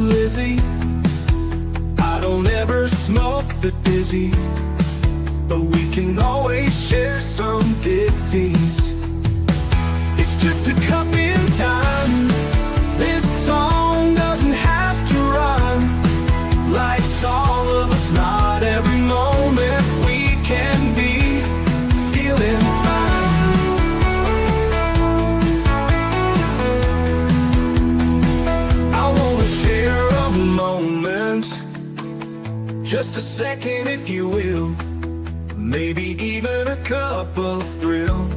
Lizzie. I don't ever smoke the dizzy, but we can always share some ditsies. It's just a cup in time. This song doesn't have to rhyme. Life's all of us, not every moment we can be feeling fine. I wanna share a moment, just a second if you will, maybe even a cup of thrill.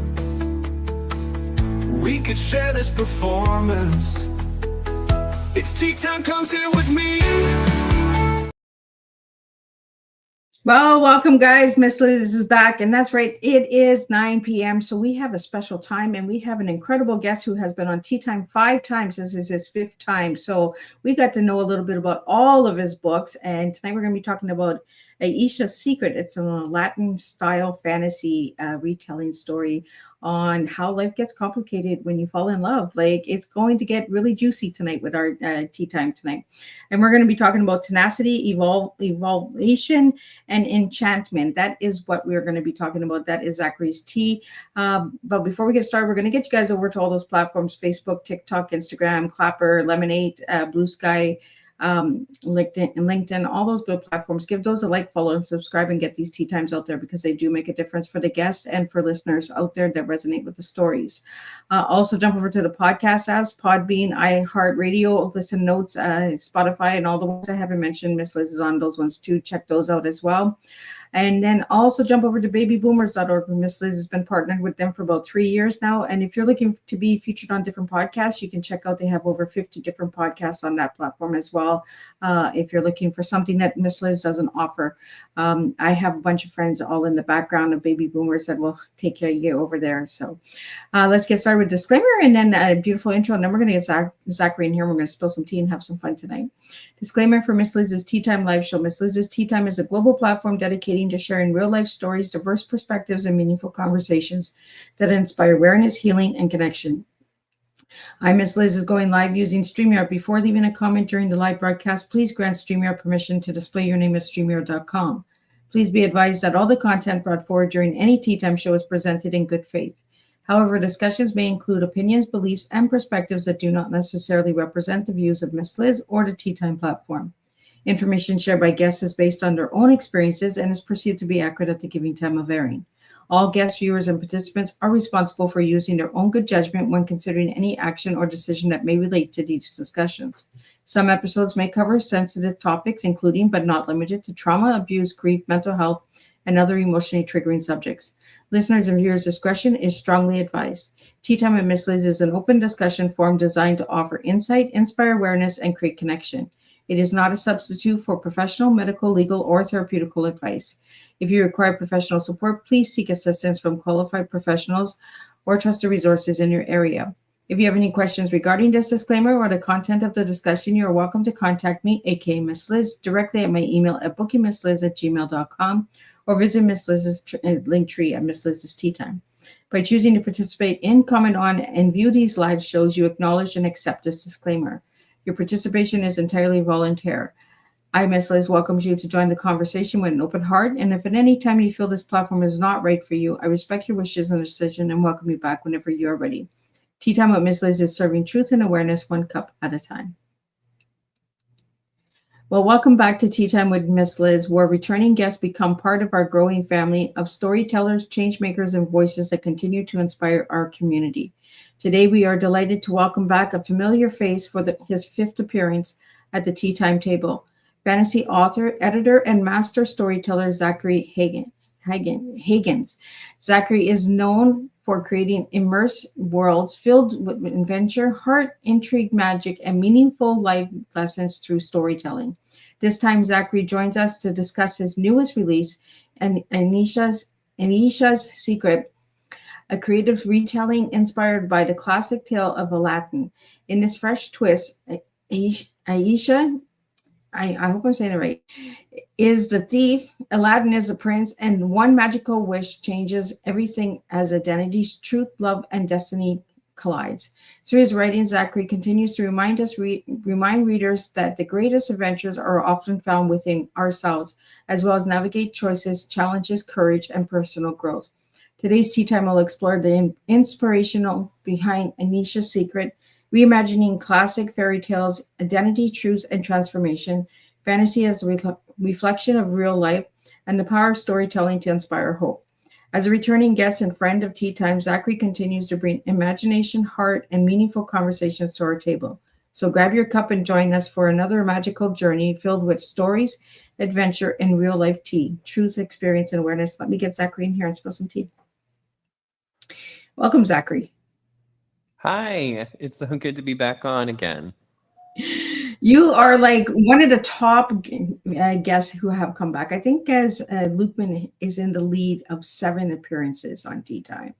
We could share this performance. It's tea time, come sit with me. Well, welcome guys. Miss Liz is back, and that's right, it is 9 p.m. So we have a special time, and we have an incredible guest who has been on Tea Time 5 times. This is his 5th time. So we got to know a little bit about all of his books, and tonight we're going to be talking about Aisha's Secret. It's a Latin style fantasy retelling story on how life gets complicated when you fall in love. Like, it's going to get really juicy tonight with our tea time tonight. And we're going to be talking about tenacity, evolution, and enchantment. That is what we're going to be talking about. That is Zachary's tea. But before we get started, we're going to get you guys over to all those platforms: Facebook, TikTok, Instagram, Clapper, Lemonade, Blue Sky, LinkedIn, all those good platforms. Give those a like, follow, and subscribe, and get these tea times out there, because they do make a difference for the guests and for listeners out there that resonate with the stories. Also jump over to the podcast apps: Podbean, iHeartRadio, Listen Notes, Spotify, and all the ones I haven't mentioned. Miss Liz is on those ones too. Check those out as well. And then also jump over to babyboomers.org. Miss Liz has been partnered with them for about 3 years now. And if you're looking to be featured on different podcasts, you can check out, they have over 50 different podcasts on that platform as well. If you're looking for something that Miss Liz doesn't offer, I have a bunch of friends all in the background of baby boomers that will take care of you over there. So let's get started with disclaimer, and then a beautiful intro. And then we're going to get Zachary in here. We're going to spill some tea and have some fun tonight. Disclaimer for Miss Liz's Tea Time live show. Miss Liz's Tea Time is a global platform dedicating to sharing real life stories, diverse perspectives, and meaningful conversations that inspire awareness, healing, and connection. Miss Liz is going live using StreamYard. Before leaving a comment during the live broadcast, please grant StreamYard permission to display your name at StreamYard.com. Please be advised that all the content brought forward during any Tea Time show is presented in good faith. However, discussions may include opinions, beliefs, and perspectives that do not necessarily represent the views of Miss Liz or the Tea Time platform. Information shared by guests is based on their own experiences and is perceived to be accurate at the giving time of airing. All guests, viewers, and participants are responsible for using their own good judgment when considering any action or decision that may relate to these discussions. Some episodes may cover sensitive topics, including but not limited to trauma, abuse, grief, mental health, and other emotionally triggering subjects. Listeners' and viewers' discretion is strongly advised. Tea Time with Miss Liz is an open discussion forum designed to offer insight, inspire awareness, and create connection. It is not a substitute for professional, medical, legal, or therapeutical advice. If you require professional support, please seek assistance from qualified professionals or trusted resources in your area. If you have any questions regarding this disclaimer or the content of the discussion, you are welcome to contact me, aka Miss Liz, directly at my email at bookingmissliz@gmail.com, or visit Miss Liz's linktree at Miss Liz's Tea Time. By choosing to participate in, comment on, and view these live shows, you acknowledge and accept this disclaimer. Your participation is entirely voluntary. I, Miss Liz, welcomes you to join the conversation with an open heart, and if at any time you feel this platform is not right for you, I respect your wishes and decision and welcome you back whenever you are ready. Tea Time with Miss Liz is serving truth and awareness one cup at a time. Well, welcome back to Tea Time with Miss Liz, where returning guests become part of our growing family of storytellers, changemakers, and voices that continue to inspire our community. Today, we are delighted to welcome back a familiar face for his 5th appearance at the Tea Time table. Fantasy author, editor, and master storyteller Zachary Hagen. Zachary is known for creating immersive worlds filled with adventure, heart, intrigue, magic, and meaningful life lessons through storytelling. This time, Zachary joins us to discuss his newest release, Aisha's Secret, a creative retelling inspired by the classic tale of Aladdin. In this fresh twist, Aisha, I hope I'm saying it right, is the thief, Aladdin is the prince, and one magical wish changes everything as identities, truth, love, and destiny collides. Through his writing, Zachary continues to remind readers that the greatest adventures are often found within ourselves, as well as navigate choices, challenges, courage, and personal growth. Today's Tea Time will explore the inspirational behind Aisha's secret, reimagining classic fairy tales, identity, truth, and transformation, fantasy as a reflection of real life, and the power of storytelling to inspire hope. As a returning guest and friend of Tea Time, Zachary continues to bring imagination, heart, and meaningful conversations to our table. So grab your cup and join us for another magical journey filled with stories, adventure, and real life tea, truth, experience, and awareness. Let me get Zachary in here and spill some tea. Welcome, Zachary. Hi, it's so good to be back on again. You are like one of the top guests who have come back. I think as Lukeman is in the lead of 7 appearances on Tea Time.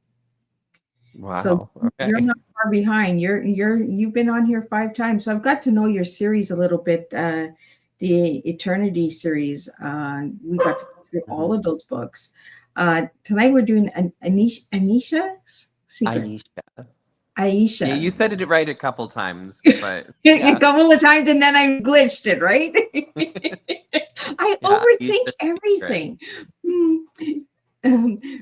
Wow. So Okay. you're not far behind. You've been on here 5 times. So I've got to know your series a little bit. The Eternity series. We got to go through all of those books. Tonight we're doing Aisha's secret. Aisha. Yeah, you said it right a couple times, but a couple of times, and then I glitched it, right? I overthink everything.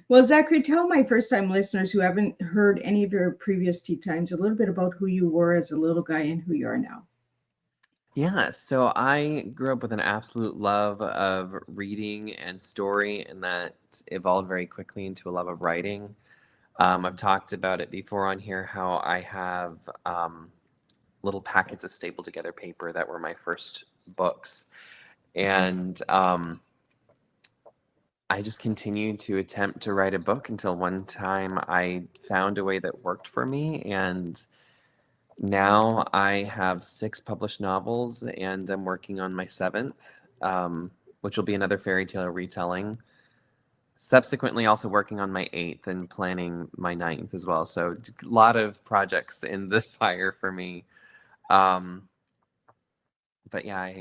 Well, Zachary, tell my first-time listeners who haven't heard any of your previous Tea Times a little bit about who you were as a little guy and who you are now. Yeah, so I grew up with an absolute love of reading and story, and that evolved very quickly into a love of writing. I've talked about it before on here, how I have little packets of stapled together paper that were my first books. And I just continued to attempt to write a book until one time I found a way that worked for me. And now I have 6 published novels, and I'm working on my 7th, which will be another fairy tale retelling. Subsequently also working on my 8th and planning my 9th as well. So a lot of projects in the fire for me. But yeah,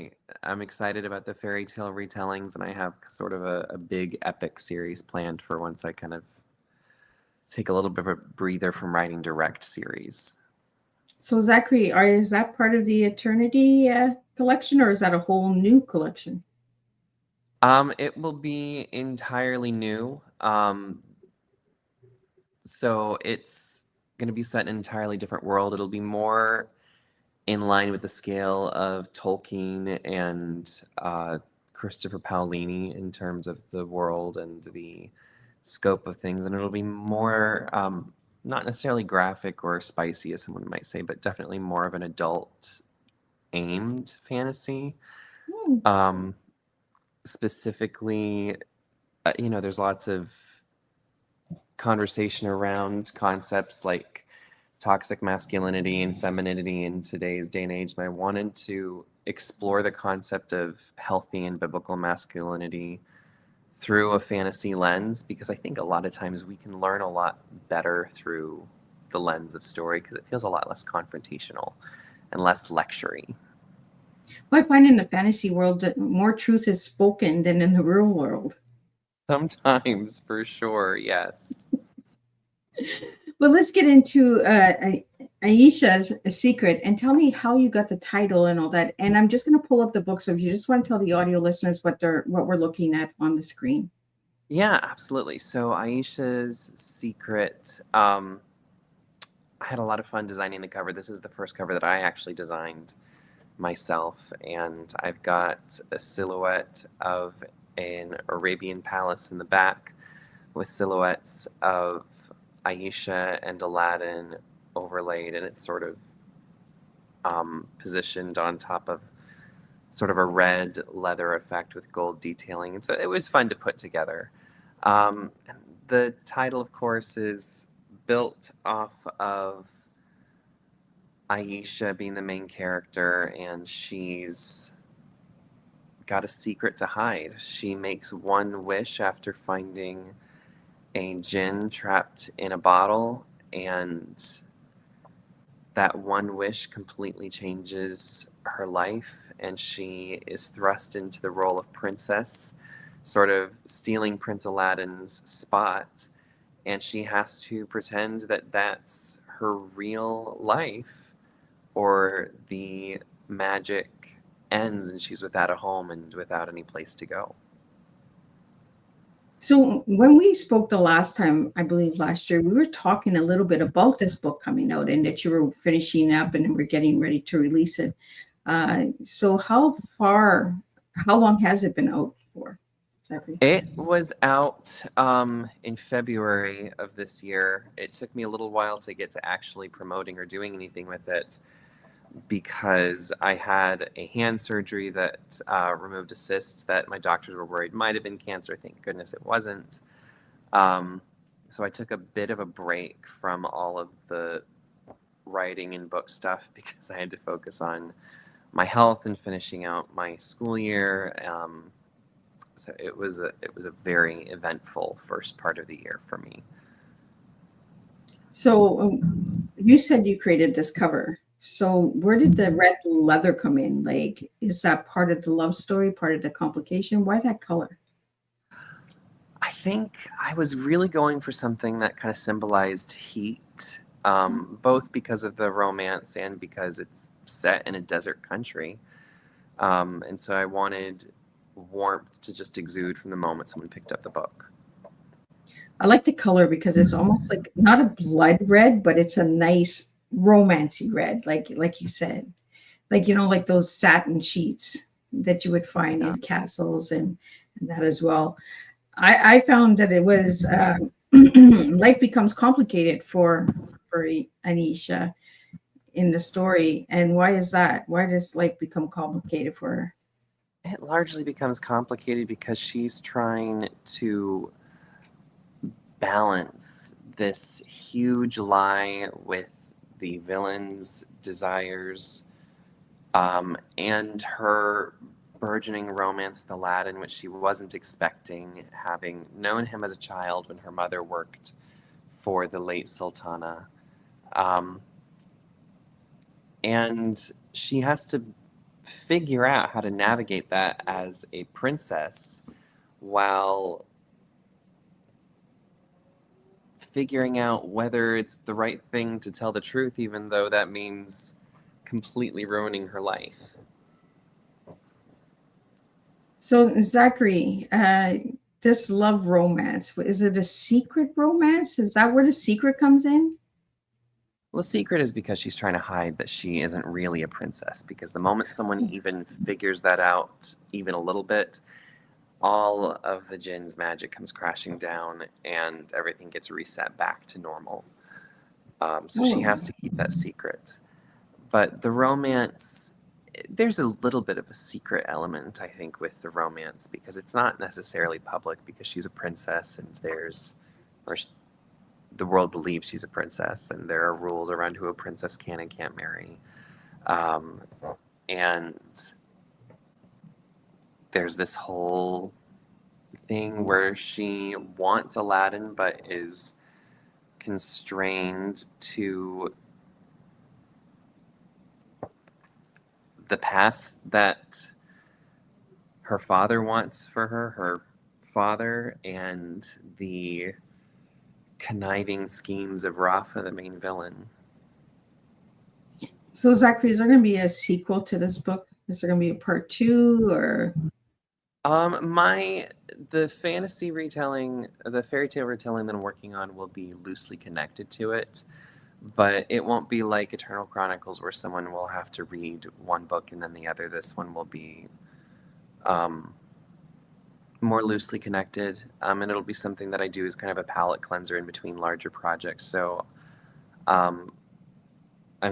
I'm excited about the fairy tale retellings, and I have sort of a big epic series planned for once I kind of take a little bit of a breather from writing direct series. So Zachary, is that part of the Eternity collection, or is that a whole new collection? It will be entirely new. So it's going to be set in an entirely different world. It'll be more in line with the scale of Tolkien and Christopher Paolini in terms of the world and the scope of things. And it'll be more, not necessarily graphic or spicy, as someone might say, but definitely more of an adult-aimed fantasy. Specifically, there's lots of conversation around concepts like toxic masculinity and femininity in today's day and age, and I wanted to explore the concept of healthy and biblical masculinity through a fantasy lens, because I think a lot of times we can learn a lot better through the lens of story, because it feels a lot less confrontational and less lectury. Well, I find in the fantasy world that more truth is spoken than in the real world. Sometimes, for sure, yes. Well, let's get into Aisha's secret, and tell me how you got the title and all that. And I'm just going to pull up the book, so if you just want to tell the audio listeners what we're looking at on the screen. Yeah, absolutely. So Aisha's secret. I had a lot of fun designing the cover. This is the first cover that I actually designed myself, and I've got a silhouette of an Arabian palace in the back with silhouettes of Aisha and Aladdin overlaid, and it's sort of positioned on top of sort of a red leather effect with gold detailing, and so it was fun to put together. The title, of course, is built off of Aisha being the main character, and she's got a secret to hide. She makes one wish after finding a djinn trapped in a bottle, and that one wish completely changes her life, and she is thrust into the role of princess, sort of stealing Prince Aladdin's spot, and she has to pretend that that's her real life, or the magic ends and she's without a home and without any place to go. So when we spoke the last time, I believe last year, we were talking a little bit about this book coming out and that you were finishing up and we're getting ready to release it. So how long has it been out for? Zachary? It was out in February of this year. It took me a little while to get to actually promoting or doing anything with it because I had a hand surgery that removed a cyst that my doctors were worried might have been cancer. Thank goodness it wasn't. So I took a bit of a break from all of the writing and book stuff because I had to focus on my health and finishing out my school year. So it was a very eventful first part of the year for me. So you said you created this cover. So where did the red leather come in? Like, is that part of the love story, part of the complication? Why that color? I think I was really going for something that kind of symbolized heat, both because of the romance and because it's set in a desert country. And so I wanted warmth to just exude from the moment someone picked up the book. I like the color because it's almost like not a blood red, but it's a nice romancy red, like you said. Like, like those satin sheets that you would find in castles and that as well. I found that it was life becomes complicated for Aisha in the story. And why is that? Why does life become complicated for her? It largely becomes complicated because she's trying to balance this huge lie with the villain's desires and her burgeoning romance with Aladdin, which she wasn't expecting, having known him as a child when her mother worked for the late Sultana. And she has to figure out how to navigate that as a princess while figuring out whether it's the right thing to tell the truth, even though that means completely ruining her life. So Zachary, this love romance, is it a secret romance? Is that where the secret comes in? Well, the secret is because she's trying to hide that she isn't really a princess, because the moment someone even figures that out even a little bit, all of the jinn's magic comes crashing down and everything gets reset back to normal. So she has to keep that secret. But the romance, there's a little bit of a secret element, I think, with the romance, because it's not necessarily public because she's a princess and the world believes she's a princess and there are rules around who a princess can and can't marry. And there's this whole thing where she wants Aladdin but is constrained to the path that her father wants for her father, and the conniving schemes of Rafa, the main villain. So Zachary, is there going to be a sequel to this book? Is there going to be a part 2 or? The fantasy retelling, the fairy tale retelling that I'm working on will be loosely connected to it, but it won't be like Eternal Chronicles where someone will have to read one book and then the other. This one will be more loosely connected, and it'll be something that I do as kind of a palate cleanser in between larger projects. So I'm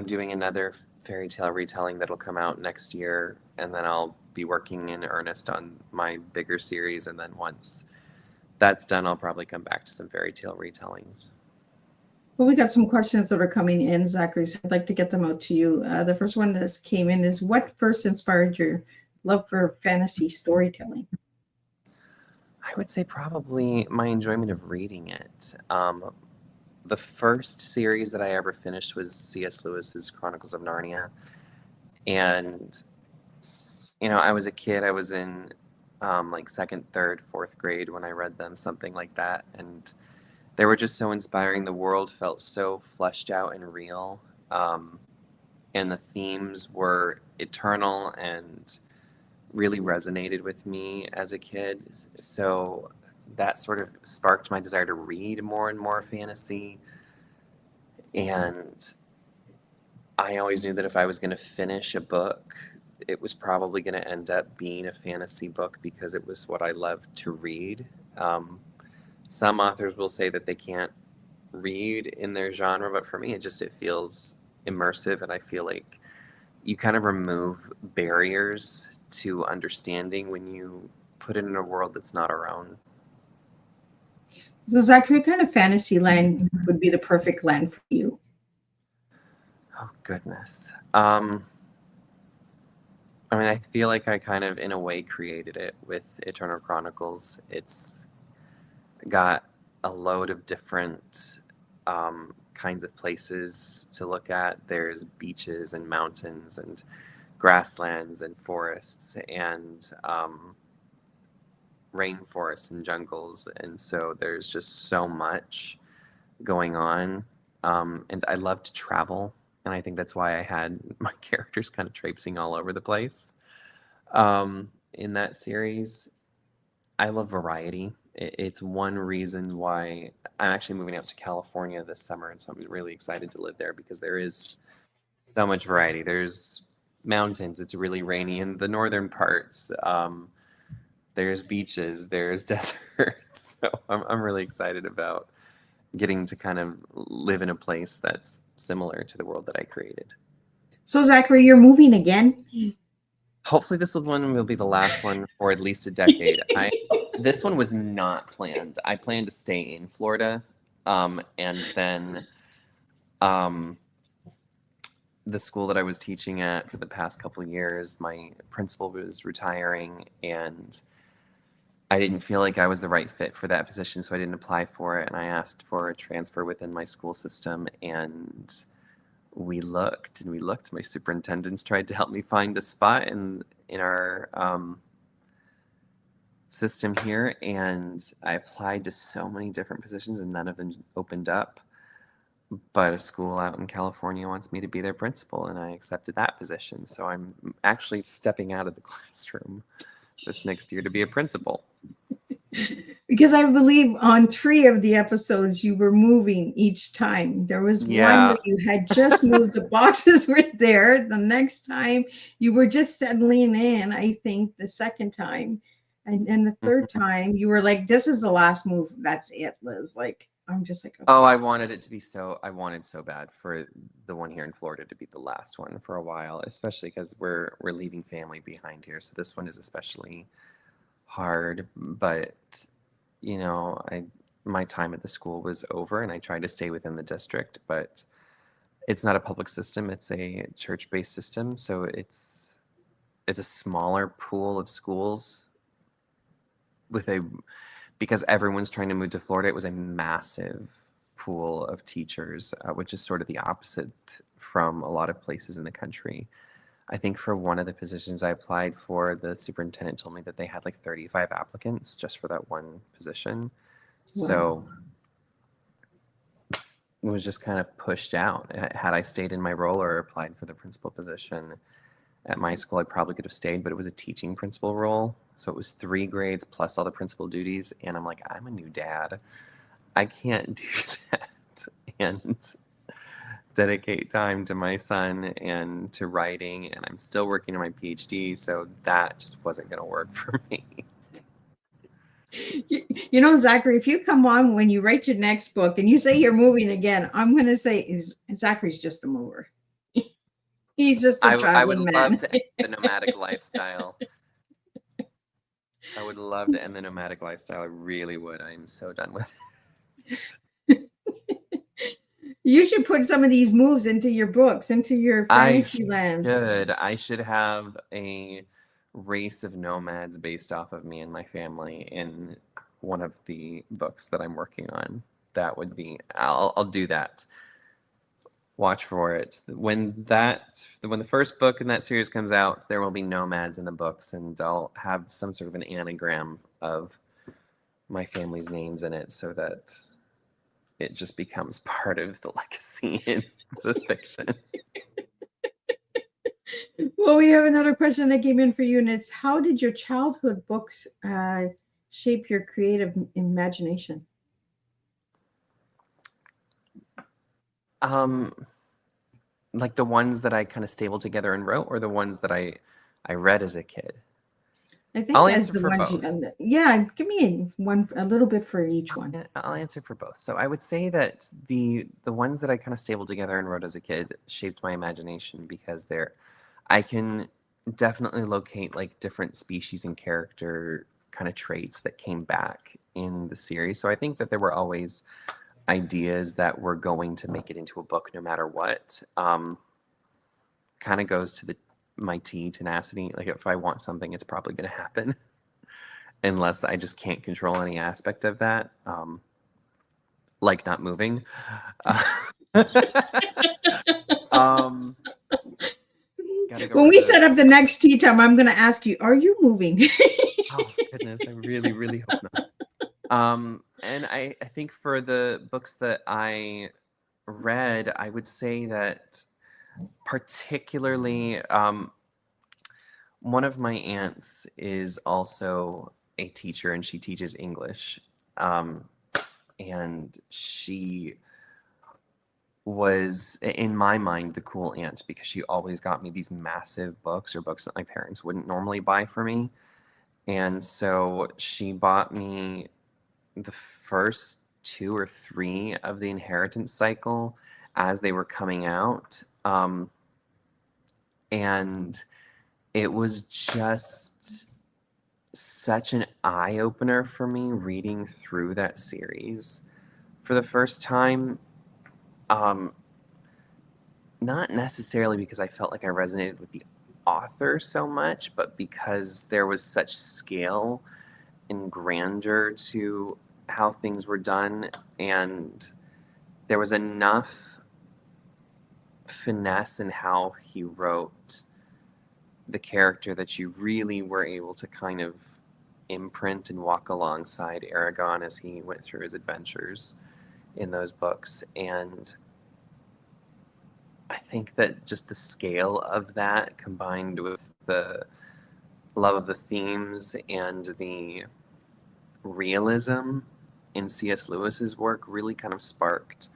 doing another fairy tale retelling that'll come out next year, and then I'll be working in earnest on my bigger series, and then once that's done, I'll probably come back to some fairy tale retellings. Well, we got some questions that are coming in, Zachary, so I'd like to get them out to you. The first one that came in is, what first inspired your love for fantasy storytelling? I would say probably my enjoyment of reading it. The first series that I ever finished was C.S. Lewis's Chronicles of Narnia. And, I was a kid. I was in like second, third, fourth grade when I read them, something like that. And they were just so inspiring. The world felt so fleshed out and real. And the themes were eternal and really resonated with me as a kid. So that sort of sparked my desire to read more and more fantasy. And I always knew that if I was going to finish a book, it was probably going to end up being a fantasy book because it was what I loved to read. Some authors will say that they can't read in their genre, but for me, it feels immersive, and I feel like you kind of remove barriers to understanding when you put it in a world that's not our own. So, Zachary, what kind of fantasy land would be the perfect land for you? Oh, goodness. I mean, I feel like I kind of, in a way, created it with Eternal Chronicles. It's got a load of different kinds of places to look at. There's beaches and mountains and grasslands and forests and rainforests and jungles. And so there's just so much going on. And I love to travel. And I think that's why I had my characters kind of traipsing all over the place in that series. I love variety. It's one reason why I'm actually moving out to California this summer. And so I'm really excited to live there because there is so much variety. There's mountains. It's really rainy in the northern parts. There's beaches. There's deserts. So I'm really excited about getting to kind of live in a place that's similar to the world that I created. So, Zachary, you're moving again? Hopefully this one will be the last one for at least a decade. This one was not planned. I planned to stay in Florida, and then the school that I was teaching at for the past couple of years, my principal was retiring, and I didn't feel like I was the right fit for that position, so I didn't apply for it, and I asked for a transfer within my school system, and we looked and we looked. My superintendents tried to help me find a spot in our system here, and I applied to so many different positions, and none of them opened up. But a school out in California wants me to be their principal, and I accepted that position. So I'm actually stepping out of the classroom this next year to be a principal. Because I believe on 3 of the episodes you were moving each time. There was one where you had just moved, the boxes were there. The next time you were just settling in, I think the second time. And the third time you were like, this is the last move. That's it, Liz. Like, I'm just like, okay. Oh, I wanted so bad for the one here in Florida to be the last one for a while, especially because we're leaving family behind here. So this one is especially hard, but you know, my time at the school was over, and I tried to stay within the district, but it's not a public system, it's a church-based system, so it's a smaller pool of schools because everyone's trying to move to Florida. It was a massive pool of teachers, which is sort of the opposite from a lot of places in the country. I think for one of the positions I applied for, the superintendent told me that they had like 35 applicants just for that one position. Wow. So it was just kind of pushed out. Had I stayed in my role or applied for the principal position at my school, I probably could have stayed, but it was a teaching principal role. So it was 3 grades plus all the principal duties. And I'm like, I'm a new dad. I can't do that and dedicate time to my son and to writing, and I'm still working on my PhD, so that just wasn't going to work for me. You know, Zachary, if you come on when you write your next book and you say you're moving again, I'm going to say Zachary's just a mover. He's just a traveling man. I would love to end the nomadic lifestyle. I would love to end the nomadic lifestyle. I really would. I'm so done with it. You should put some of these moves into your books, into your fantasy lands. I should have a race of nomads based off of me and my family in one of the books that I'm working on. That would be, I'll do that. Watch for it. When the first book in that series comes out, there will be nomads in the books, and I'll have some sort of an anagram of my family's names in it so that it just becomes part of the legacy in the fiction. Well, we have another question that came in for you, and it's how did your childhood books shape your creative imagination? Like the ones that I kind of stapled together and wrote, or the ones that I read as a kid? I think I'll as answer the for ones both. yeah, give me one, a little bit for each one. Yeah, I'll answer for both. So I would say that the ones that I kind of stapled together and wrote as a kid shaped my imagination because I can definitely locate like different species and character kind of traits that came back in the series. So I think that there were always ideas that were going to make it into a book no matter what. Kind of goes to my tenacity. Like if I want something, it's probably going to happen unless I just can't control any aspect of that. Like not moving. Um, gotta go When where we the set up the next tea time, I'm going to ask you, are you moving? oh goodness, I really, really hope not. And I think for the books that I read, I would say that particularly one of my aunts is also a teacher and she teaches English. And she was, in my mind, the cool aunt because she always got me these massive books or books that my parents wouldn't normally buy for me. And so she bought me the first 2 or 3 of the Inheritance cycle as they were coming out. And it was just such an eye-opener for me reading through that series for the first time. Not necessarily because I felt like I resonated with the author so much, but because there was such scale and grandeur to how things were done, and there was enough finesse in how he wrote the character that you really were able to kind of imprint and walk alongside Aragon as he went through his adventures in those books. And I think that just the scale of that combined with the love of the themes and the realism in C.S. Lewis's work really kind of sparked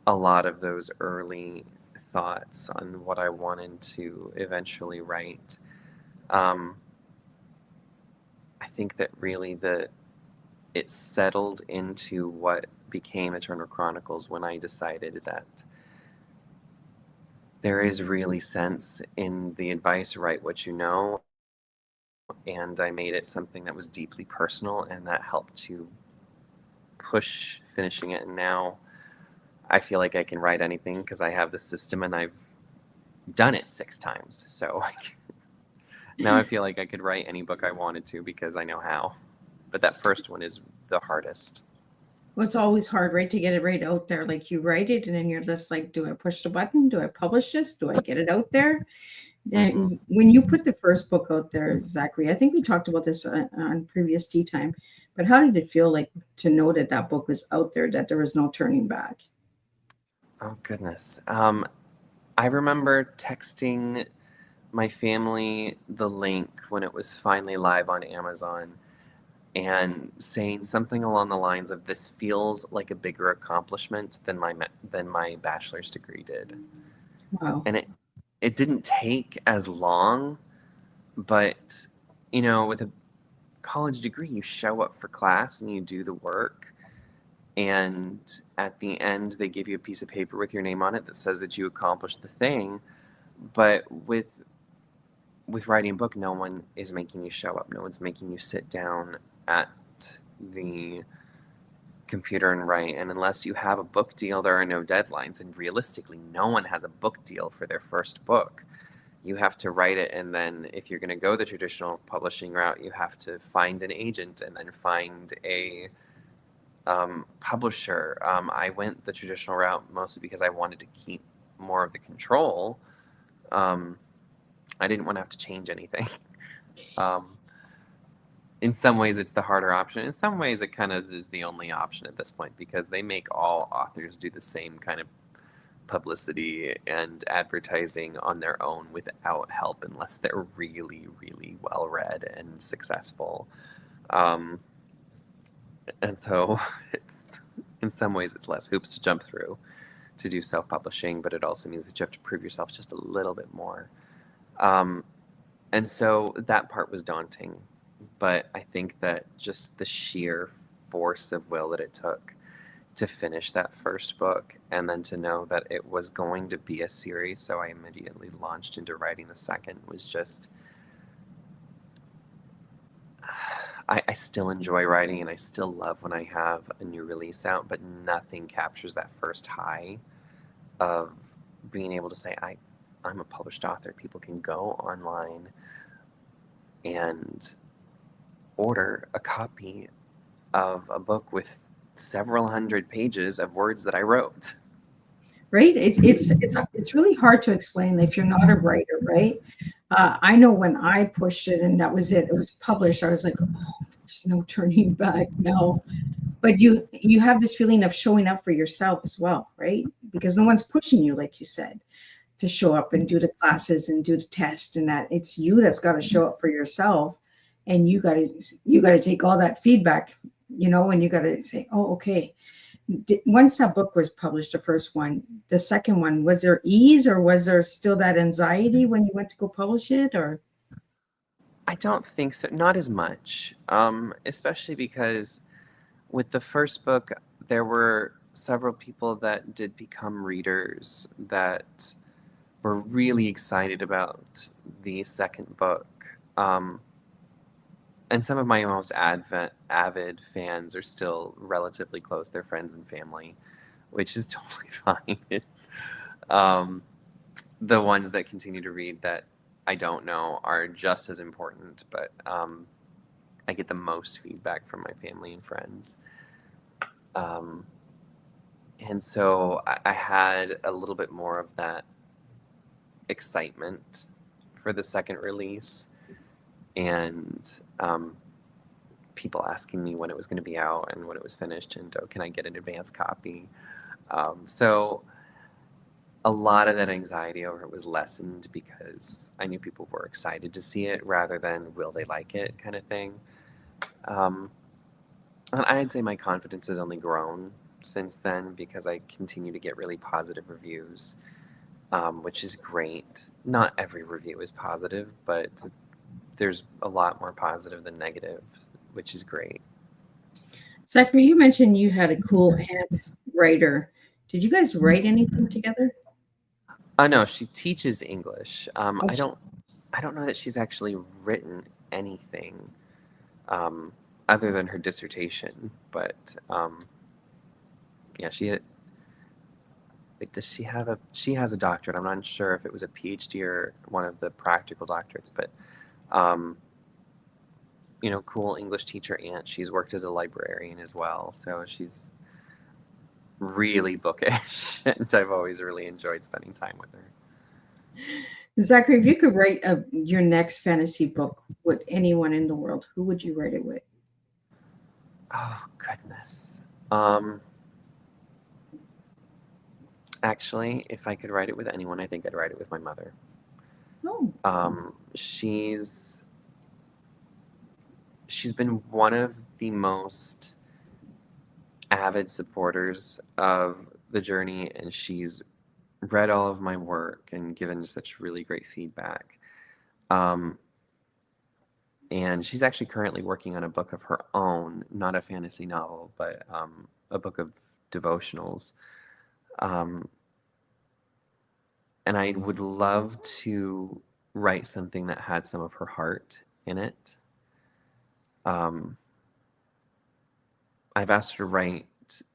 a lot of those early thoughts on what I wanted to eventually write. I think that really it settled into what became Eternal Chronicles when I decided that there is really sense in the advice, write what you know, and I made it something that was deeply personal, and that helped to push finishing it. And now I feel like I can write anything because I have the system and I've done it 6 times. So now I feel like I could write any book I wanted to because I know how. But that first one is the hardest. Well, it's always hard, right, to get it right out there. Like you write it, and then you're just like, do I push the button? Do I publish this? Do I get it out there? Mhm. When you put the first book out there, Zachary, I think we talked about this on previous tea time, but how did it feel like to know that that book was out there, that there was no turning back? Oh, goodness. I remember texting my family the link when it was finally live on Amazon and saying something along the lines of, this feels like a bigger accomplishment than my bachelor's degree did. Wow. And it didn't take as long, but with a college degree, you show up for class and you do the work, and at the end they give you a piece of paper with your name on it that says that you accomplished the thing. But with writing a book, no one is making you show up. No one's making you sit down at the computer and write. And unless you have a book deal, there are no deadlines. And realistically, no one has a book deal for their first book. You have to write it, and then if you're going to go the traditional publishing route, you have to find an agent and then find a publisher. I went the traditional route mostly because I wanted to keep more of the control. I didn't want to have to change anything. in some ways it's the harder option. In some ways it kind of is the only option at this point, because they make all authors do the same kind of publicity and advertising on their own without help, unless they're really, really well read and successful. And so it's, in some ways, it's less hoops to jump through to do self-publishing, but it also means that you have to prove yourself just a little bit more. And so that part was daunting, but I think that just the sheer force of will that it took to finish that first book, and then to know that it was going to be a series, so I immediately launched into writing the second, was just, I still enjoy writing, and I still love when I have a new release out, but nothing captures that first high of being able to say, I'm a published author. People can go online and order a copy of a book with several hundred pages of words that I wrote. Right? It's really hard to explain if you're not a writer, right? I know when I pushed it and that was it, it was published, I was like, oh, there's no turning back now. But you have this feeling of showing up for yourself as well, right? Because no one's pushing you, like you said, to show up and do the classes and do the test, and that it's you that's got to show up for yourself, and you got to take all that feedback, and you got to say, oh, okay. Once that book was published, the first one, the second one, was there ease, or was there still that anxiety when you went to go publish it? Or I don't think so. Not as much, especially because with the first book, there were several people that did become readers that were really excited about the second book. And some of my most avid fans are still relatively close. They're friends and family, which is totally fine. The ones that continue to read that I don't know are just as important, but I get the most feedback from my family and friends. And so I had a little bit more of that excitement for the second release, and people asking me when it was going to be out and when it was finished, and can I get an advance copy? So a lot of that anxiety over it was lessened because I knew people were excited to see it rather than will they like it kind of thing. And I'd say my confidence has only grown since then because I continue to get really positive reviews, which is great. Not every review is positive, but there's a lot more positive than negative, which is great. Zachary, you mentioned you had a cool aunt writer. Did you guys write anything together? No, she teaches English. I don't know that she's actually written anything other than her dissertation, but yeah, does she have she has a doctorate. I'm not sure if it was a PhD or one of the practical doctorates, but cool English teacher aunt. She's worked as a librarian as well, so she's really bookish, and I've always really enjoyed spending time with her. Zachary, if you could write your next fantasy book with anyone in the world, who would you write it with? Oh, goodness. Actually, if I could write it with anyone, I think I'd write it with my mother. Oh. She's been one of the most avid supporters of the journey, and she's read all of my work and given such really great feedback. And she's actually currently working on a book of her own, not a fantasy novel, but a book of devotionals. And I would love to write something that had some of her heart in it. I've asked her to write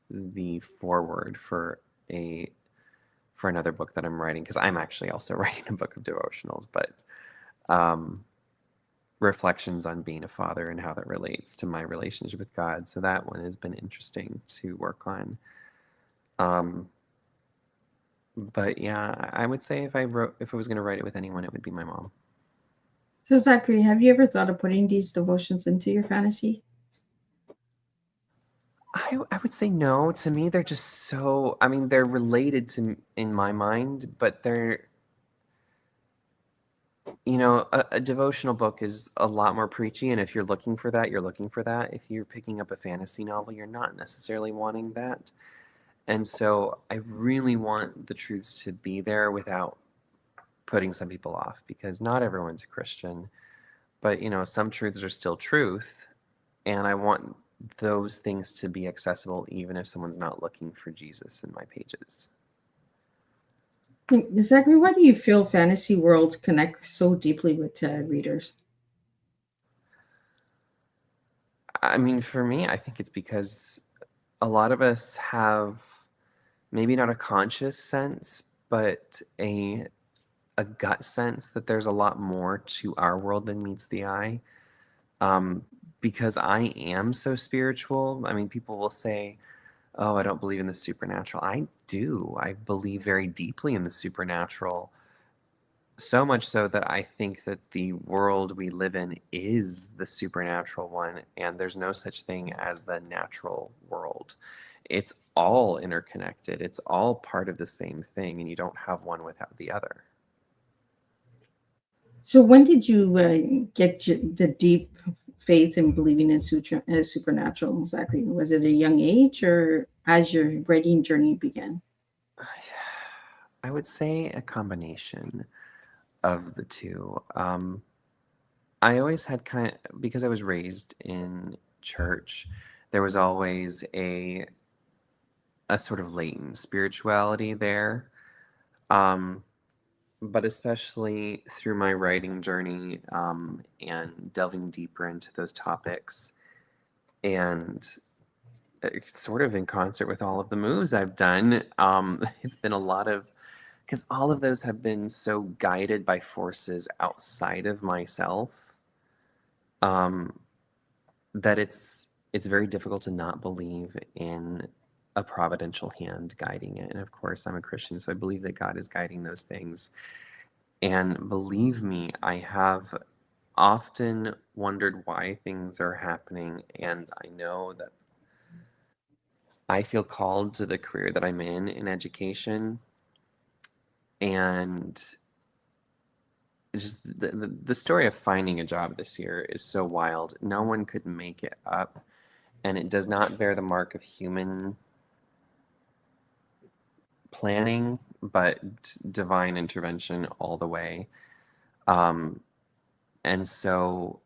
the foreword for another book that I'm writing, because I'm actually also writing a book of devotionals, but reflections on being a father and how that relates to my relationship with God. So that one has been interesting to work on. But yeah, I would say if I was going to write it with anyone, it would be my mom. So, Zachary, have you ever thought of putting these devotions into your fantasy? I would say no. To me, they're just so, I mean, they're related to in my mind, but they're, a devotional book is a lot more preachy, and if you're looking for that, you're looking for that. If you're picking up a fantasy novel, you're not necessarily wanting that. And so I really want the truths to be there without putting some people off, because not everyone's a Christian, but some truths are still truth, and I want those things to be accessible even if someone's not looking for Jesus in my pages. Zachary, why do you feel fantasy worlds connect so deeply with readers? I mean, for me, I think it's because a lot of us have maybe not a conscious sense, but a gut sense that there's a lot more to our world than meets the eye. Because I am so spiritual. I mean, people will say, "Oh, I don't believe in the supernatural." I do. I believe very deeply in the supernatural. So much so that I think that the world we live in is the supernatural one, and there's no such thing as the natural world. It's all interconnected. It's all part of the same thing, and you don't have one without the other. So, when did you get the deep faith in believing in supernatural, Zachary? Was it a young age or as your writing journey began? I would say a combination of the two. I always had because I was raised in church, there was always a sort of latent spirituality there. Um, but especially through my writing journey, and delving deeper into those topics, and sort of in concert with all of the moves I've done, it's been a lot of, because all of those have been so guided by forces outside of myself, um, that it's very difficult to not believe in a providential hand guiding it. And of course, I'm a Christian, so I believe that God is guiding those things. And believe me, I have often wondered why things are happening, and I know that I feel called to the career that I'm in education, and just the story of finding a job this year is so wild. No one could make it up, and it does not bear the mark of human planning, but divine intervention all the way. And so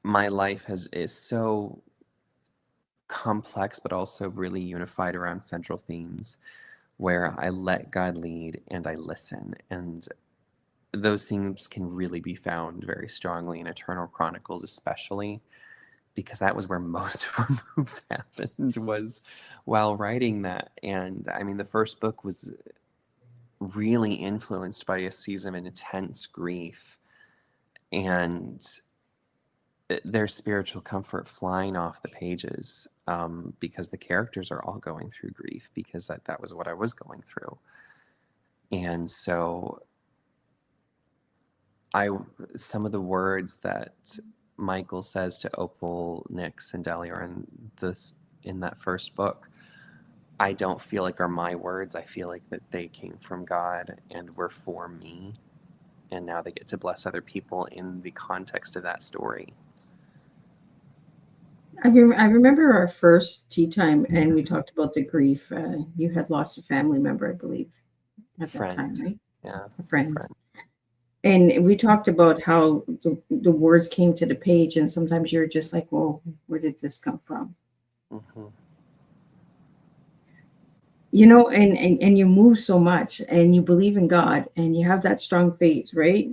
my life is so complex, but also really unified around central themes where I let God lead and I listen. And those themes can really be found very strongly in Eternal Chronicles, especially because that was where most of our moves happened, was while writing that. And I mean, the first book was really influenced by a season of intense grief, and there's spiritual comfort flying off the pages, because the characters are all going through grief, because that was what I was going through. And so some of the words that Michael says to Opal, Nyx, and Delia in that first book, I don't feel like are my words. I feel like that they came from God and were for me, and now they get to bless other people in the context of that story. I remember our first tea time, and we talked about the grief. You had lost a family member, I believe, at that time, Friend. right? Yeah. A friend. And we talked about how the words came to the page, and sometimes you're just like, "Whoa, where did this come from?" Mm-hmm. And you move so much, and you believe in God, and you have that strong faith, right?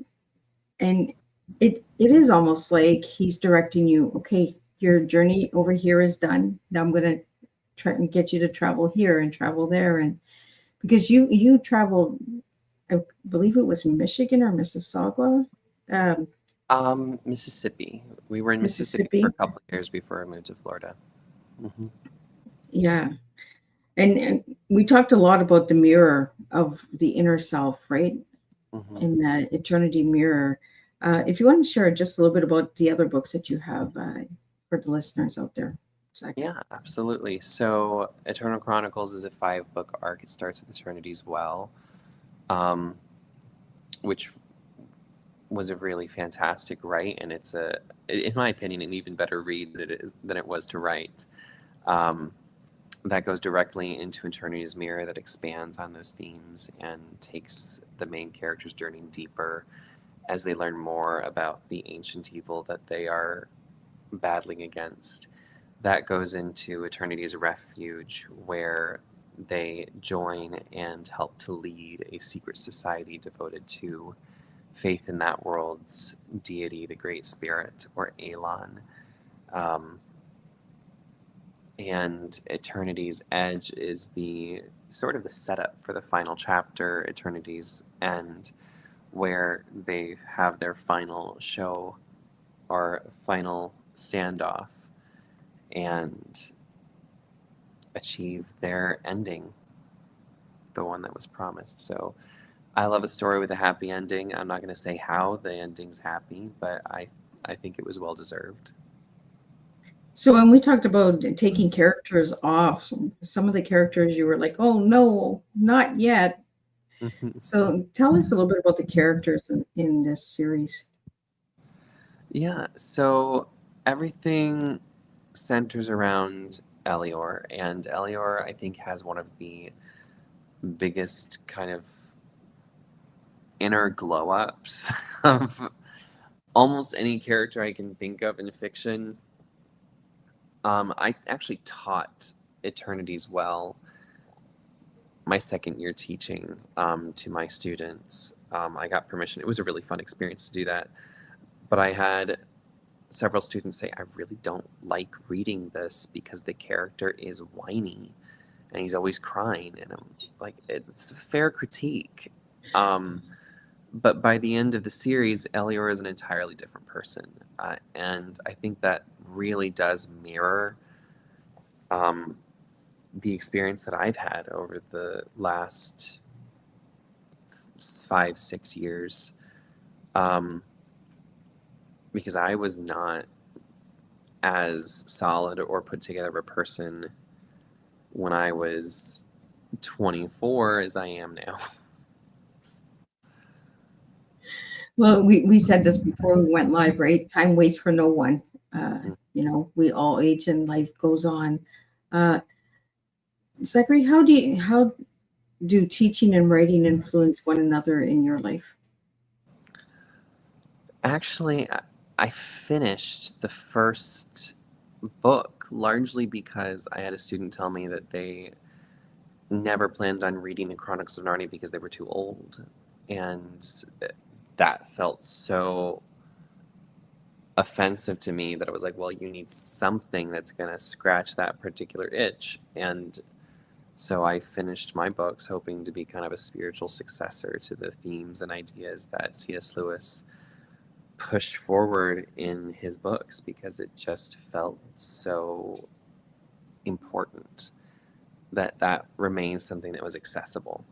And it is almost like He's directing you. Okay, your journey over here is done. Now I'm going to try and get you to travel here and travel there, and because you traveled, I believe it was Michigan or Mississauga, Mississippi. We were in Mississippi for a couple of years before I moved to Florida. Mm-hmm. Yeah. And we talked a lot about the mirror of the inner self, right? Mm-hmm. And that eternity mirror. If you want to share just a little bit about the other books that you have for the listeners out there, Zach. Yeah, absolutely. So Eternal Chronicles is a 5-book arc. It starts with Eternity's Well, which was a really fantastic write, and it's in my opinion, an even better read than it was to write. That goes directly into Eternity's Mirror, that expands on those themes and takes the main character's journey deeper as they learn more about the ancient evil that they are battling against. That goes into Eternity's Refuge, where they join and help to lead a secret society devoted to faith in that world's deity, the Great Spirit, or Elon. And Eternity's Edge is the sort of the setup for the final chapter, Eternity's End, where they have their final show or final standoff and achieve their ending, the one that was promised. So I love a story with a happy ending. I'm not going to say how the ending's happy, but I think it was well deserved. So when we talked about taking characters off, some of the characters you were like, oh no, not yet. So tell us a little bit about the characters in this series. Yeah, so everything centers around Elior, and Elior, I think, has one of the biggest kind of inner glow-ups of almost any character I can think of in fiction. I actually taught Eternity's Well my second year teaching to my students. I got permission. It was a really fun experience to do that. But I had several students say, I really don't like reading this because the character is whiny and he's always crying. And I'm like, it's a fair critique. But by the end of the series, Elior is an entirely different person. And I think that really does mirror the experience that I've had over the last 5-6 years. Because I was not as solid or put together of a person when I was 24 as I am now. Well, we said this before we went live, right? Time waits for no one. We all age and life goes on. Zachary, how do teaching and writing influence one another in your life? Actually, I finished the first book largely because I had a student tell me that they never planned on reading the Chronicles of Narnia because they were too old. And that felt so offensive to me that I was like, well, you need something that's going to scratch that particular itch. And so I finished my books hoping to be kind of a spiritual successor to the themes and ideas that C.S. Lewis pushed forward in his books, because it just felt so important that remains something that was accessible.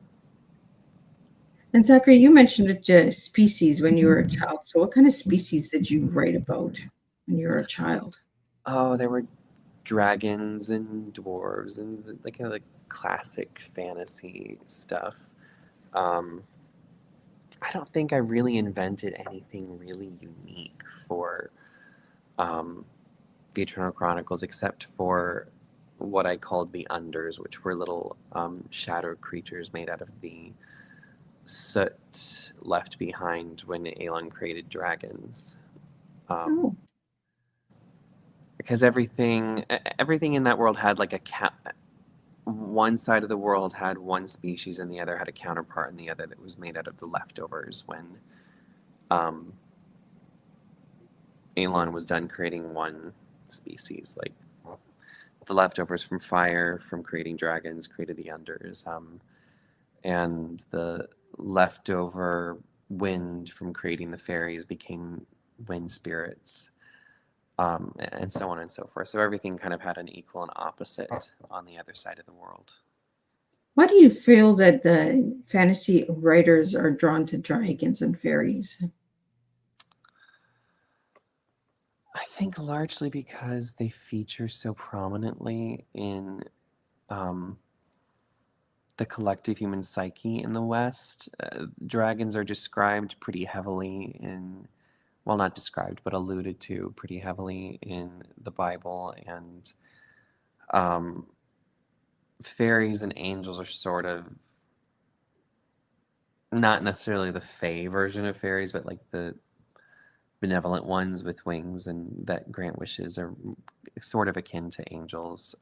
And Zachary, you mentioned species when you were a child. So what kind of species did you write about when you were a child? Oh, there were dragons and dwarves and like kind of like classic fantasy stuff. I don't think I really invented anything really unique for the Eternal Chronicles, except for what I called the Unders, which were little shadow creatures made out of the soot left behind when Elon created dragons. Because everything in that world had like one side of the world had one species and the other had a counterpart, and the other that was made out of the leftovers when Elon was done creating one species. Like the leftovers from fire from creating dragons created the Unders, and the leftover wind from creating the fairies became wind spirits, and so on and so forth. So everything kind of had an equal and opposite on the other side of the world. Why do you feel that the fantasy writers are drawn to dragons and fairies? think largely because they feature so prominently in the collective human psyche in the West. Dragons are described pretty heavily in, well, not described, but alluded to pretty heavily in the Bible. And fairies and angels are sort of not necessarily the fae version of fairies, but like the benevolent ones with wings and that grant wishes are sort of akin to angels.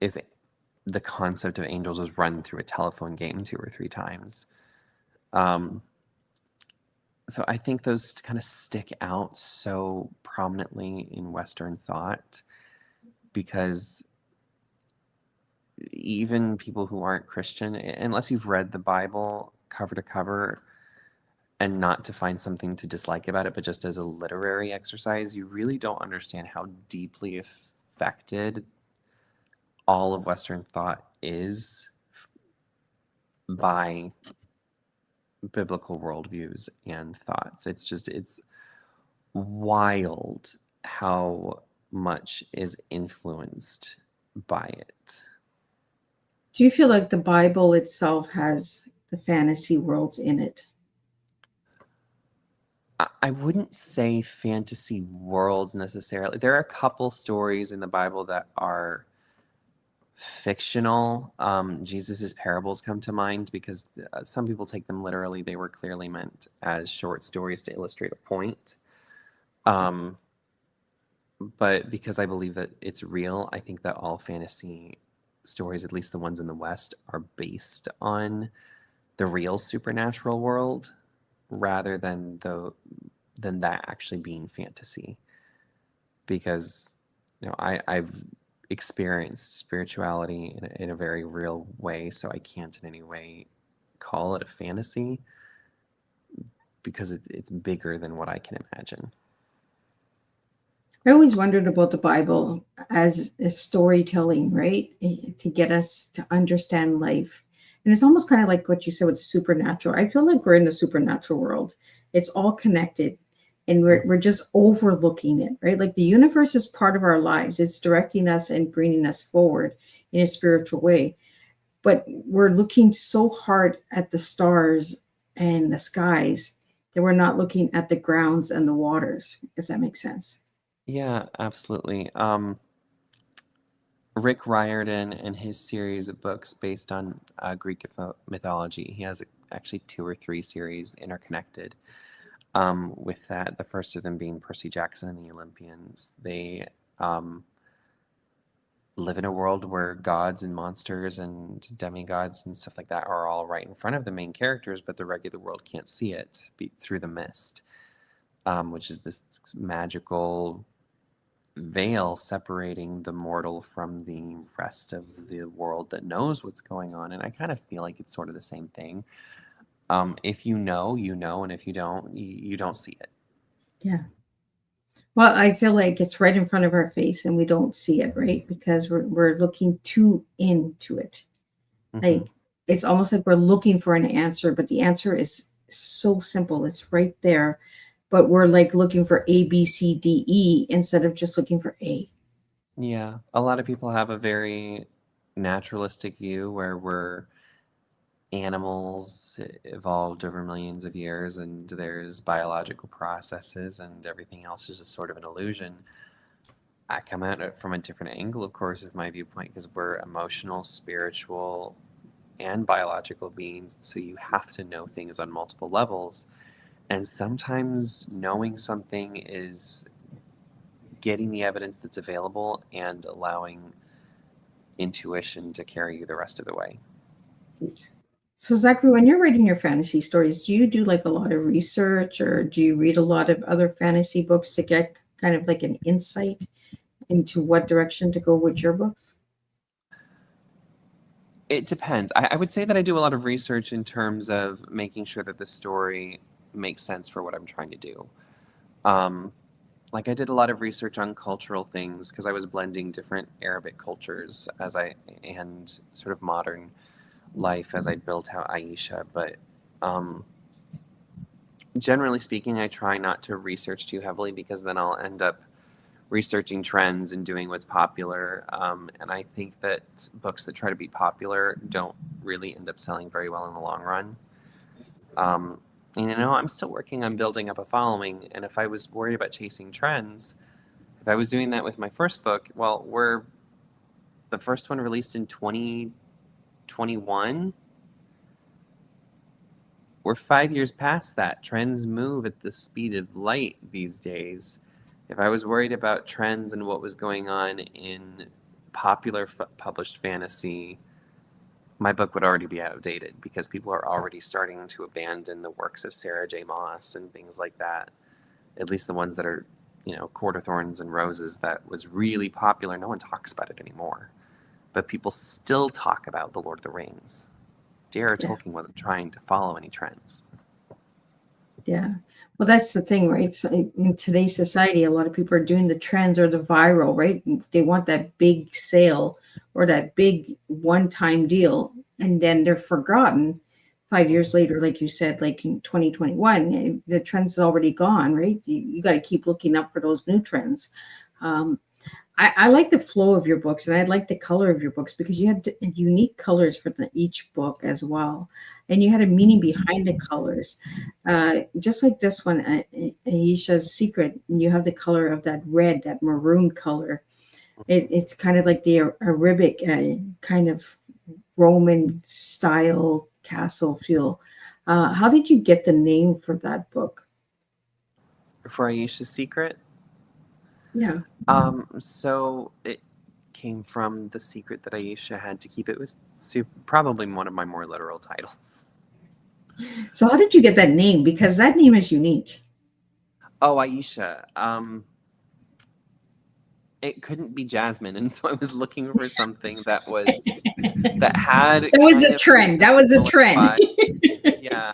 If the concept of angels was run through a telephone game 2 or 3 times. So I think those kind of stick out so prominently in Western thought because even people who aren't Christian, unless you've read the Bible cover to cover and not to find something to dislike about it, but just as a literary exercise, you really don't understand how deeply affected all of Western thought is by biblical worldviews and thoughts. It's wild how much is influenced by it. Do you feel like the Bible itself has the fantasy worlds in it? I wouldn't say fantasy worlds necessarily. There are a couple stories in the Bible that are fictional. Jesus's parables come to mind because some people take them literally. They were clearly meant as short stories to illustrate a point. But because I believe that it's real, I think that all fantasy stories, at least the ones in the West, are based on the real supernatural world rather than that actually being fantasy. Because I've experienced spirituality in a very real way, so I can't in any way call it a fantasy because it's bigger than what I can imagine. I always wondered about the Bible as a storytelling, right? To get us to understand life. And it's almost kind of like what you said with the supernatural. I feel like we're in the supernatural world. It's all connected and we're just overlooking it, right? Like the universe is part of our lives. It's directing us and bringing us forward in a spiritual way. But we're looking so hard at the stars and the skies that we're not looking at the grounds and the waters, if that makes sense. Yeah, absolutely. Rick Riordan and his series of books based on Greek mythology, he has actually 2 or 3 series interconnected. With that, the first of them being Percy Jackson and the Olympians. They live in a world where gods and monsters and demigods and stuff like that are all right in front of the main characters, but the regular world can't see it through the mist, which is this magical veil separating the mortal from the rest of the world that knows what's going on. And I kind of feel like it's sort of the same thing. If you know, and if you don't, you don't see it. Yeah. Well, I feel like it's right in front of our face and we don't see it, right? Because we're looking too into it. Like it's almost like we're looking for an answer, but the answer is so simple. It's right there. But we're like looking for A, B, C, D, E instead of just looking for A. Yeah. A lot of people have a very naturalistic view where we're animals evolved over millions of years and there's biological processes and everything else is just sort of an illusion. I come at it from a different angle, of course, with my viewpoint, because we're emotional, spiritual, and biological beings. So you have to know things on multiple levels. And sometimes knowing something is getting the evidence that's available and allowing intuition to carry you the rest of the way. So, Zachary, when you're writing your fantasy stories, do you do like a lot of research or do you read a lot of other fantasy books to get kind of like an insight into what direction to go with your books? It depends. I would say that I do a lot of research in terms of making sure that the story makes sense for what I'm trying to do. Like I did a lot of research on cultural things because I was blending different Arabic cultures and sort of modern life as I built out Aisha. But generally speaking, I try not to research too heavily because then I'll end up researching trends and doing what's popular. And I think that books that try to be popular don't really end up selling very well in the long run. And, I'm still working on building up a following. And if I was worried about chasing trends, if I was doing that with my first book, well, the first one released in 2021. We're 5 years past that. Trends move at the speed of light these days. If I was worried about trends and what was going on in popular published fantasy, my book would already be outdated because people are already starting to abandon the works of Sarah J. Maas and things like that. At least the ones that are, Court of Thorns and Roses, that was really popular. No one talks about it anymore. But people still talk about The Lord of the Rings. J.R.R. Tolkien wasn't trying to follow any trends. Yeah. Well, that's the thing, right? So in today's society, a lot of people are doing the trends or the viral, right? They want that big sale or that big one-time deal, and then they're forgotten 5 years later, like you said, like in 2021, the trend's already gone, right? You got to keep looking up for those new trends. I like the flow of your books, and I like the color of your books because you had unique colors for each book as well, and you had a meaning behind the colors. Just like this one, Aisha's Secret, you have the color of that red, that maroon color. It's kind of like the Arabic kind of Roman style castle feel. How did you get the name for that book? For Aisha's Secret? Yeah. So it came from the secret that Aisha had to keep. It was probably one of my more literal titles. So how did you get that name? Because that name is unique. Oh, Aisha. It couldn't be Jasmine, and so I was looking for something that had. That was a trend. That was a trend. Yeah.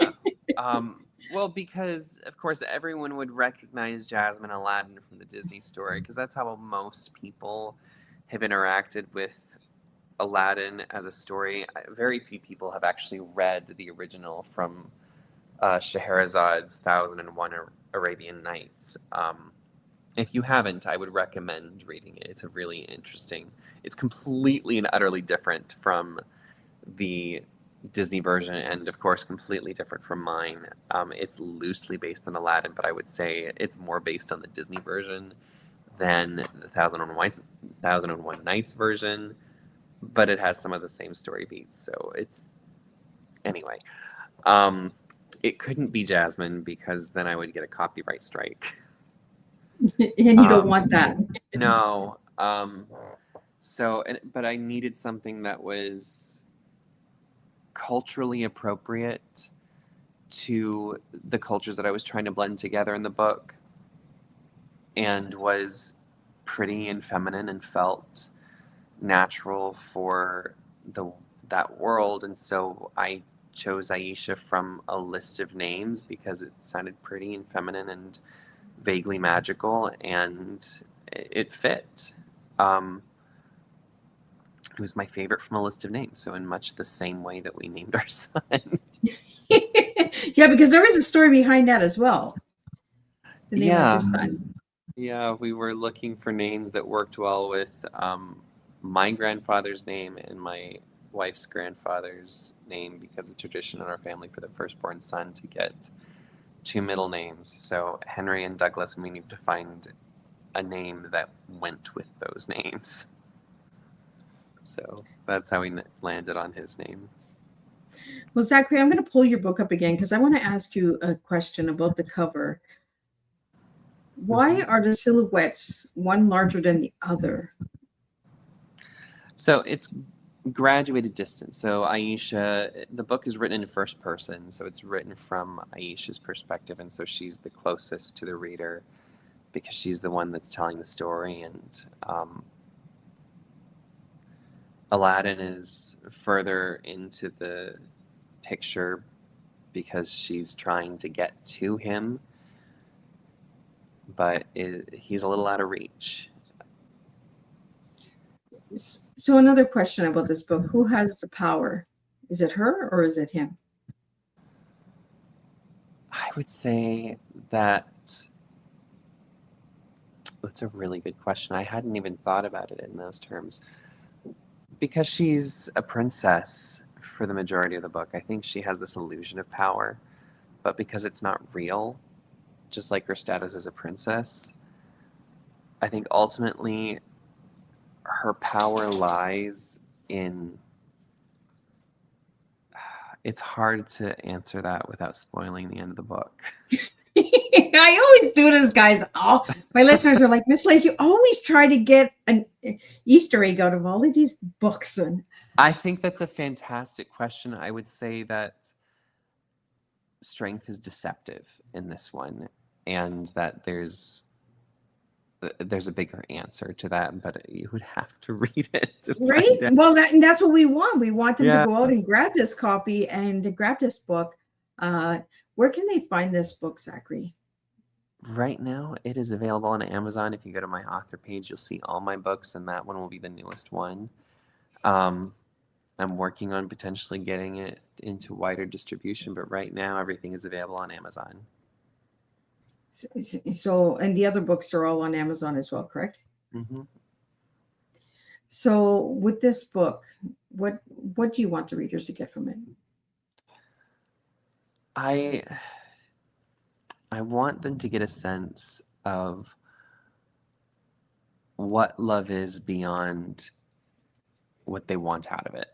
Well, because of course everyone would recognize Jasmine Aladdin from the Disney story, because that's how most people have interacted with Aladdin as a story. Very few people have actually read the original from Scheherazade's 1001 Arabian Nights. If you haven't, I would recommend reading it. It's really interesting. It's completely and utterly different from the Disney version, and of course completely different from mine. It's loosely based on Aladdin, but I would say it's more based on the Disney version than the 1001 Nights version, but it has some of the same story beats. So anyway, it couldn't be Jasmine because then I would get a copyright strike. And you don't want that. No. But I needed something that was culturally appropriate to the cultures that I was trying to blend together in the book, and was pretty and feminine and felt natural for that world. And so I chose Aisha from a list of names because it sounded pretty and feminine and vaguely magical, and it fit. It was my favorite from a list of names, so in much the same way that we named our son. Yeah, because there is a story behind that as well. The name of your son. Yeah, we were looking for names that worked well with my grandfather's name and my wife's grandfather's name, because it's tradition in our family for the firstborn son to get two middle names. So Henry and Douglas, and we need to find a name that went with those names. So that's how we landed on his name. Well, Zachary, I'm going to pull your book up again because I want to ask you a question about the cover. Why are the silhouettes one larger than the other? So it's graduated distance. So Aisha, the book is written in first person, so it's written from Aisha's perspective, and so she's the closest to the reader because she's the one that's telling the story. And Aladdin is further into the picture because she's trying to get to him, but he's a little out of reach. So another question about this book: who has the power? Is it her or is it him? I would say that that's a really good question. I hadn't even thought about it in those terms. Because she's a princess for the majority of the book, I think she has this illusion of power, but because it's not real, just like her status as a princess, I think ultimately her power lies in. It's hard to answer that without spoiling the end of the book. I always do this, guys. All my listeners are like, Miss Lace, you always try to get an Easter egg out of all of these books. And I think that's a fantastic question. I would say that strength is deceptive in this one, and that there's a bigger answer to that, but you would have to read it to right? find out. Well, that's what we want. We want them Yeah. to go out and grab this copy and to grab this book. Where can they find this book, Zachary? Right now, it is available on Amazon. If you go to my author page, you'll see all my books, and that one will be the newest one. I'm working on potentially getting it into wider distribution, but right now everything is available on Amazon. So, and the other books are all on Amazon as well, correct? Mm-hmm. So, with this book, what do you want the readers to get from it? I want them to get a sense of what love is beyond what they want out of it.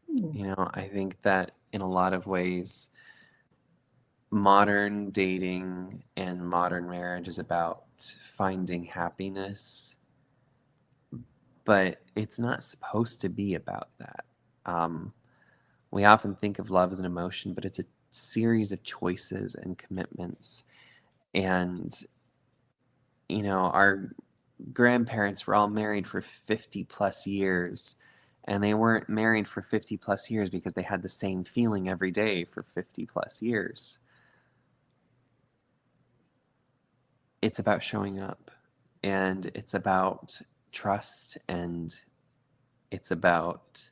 You know, I think that in a lot of ways, modern dating and modern marriage is about finding happiness, but it's not supposed to be about that. We often think of love as an emotion, but it's a series of choices and commitments. And, you know, our grandparents were all married for 50 plus years. And they weren't married for 50 plus years because they had the same feeling every day for 50 plus years. It's about showing up, and it's about trust, and it's about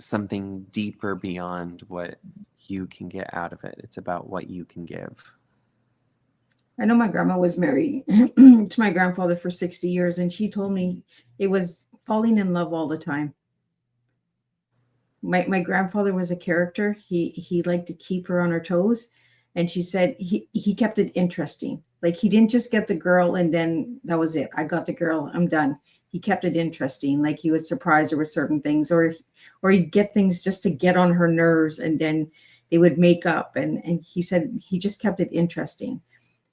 something deeper beyond what you can get out of it. It's about what you can give. I know my grandma was married to my grandfather for 60 years, and she told me it was falling in love all the time. My grandfather was a character. He liked to keep her on her toes, and she said he kept it interesting. Like, he didn't just get the girl and then that was it. I got the girl, I'm done. He kept it interesting. Like, he would surprise her with certain things, or he'd get things just to get on her nerves, and then they would make up. And he said he just kept it interesting.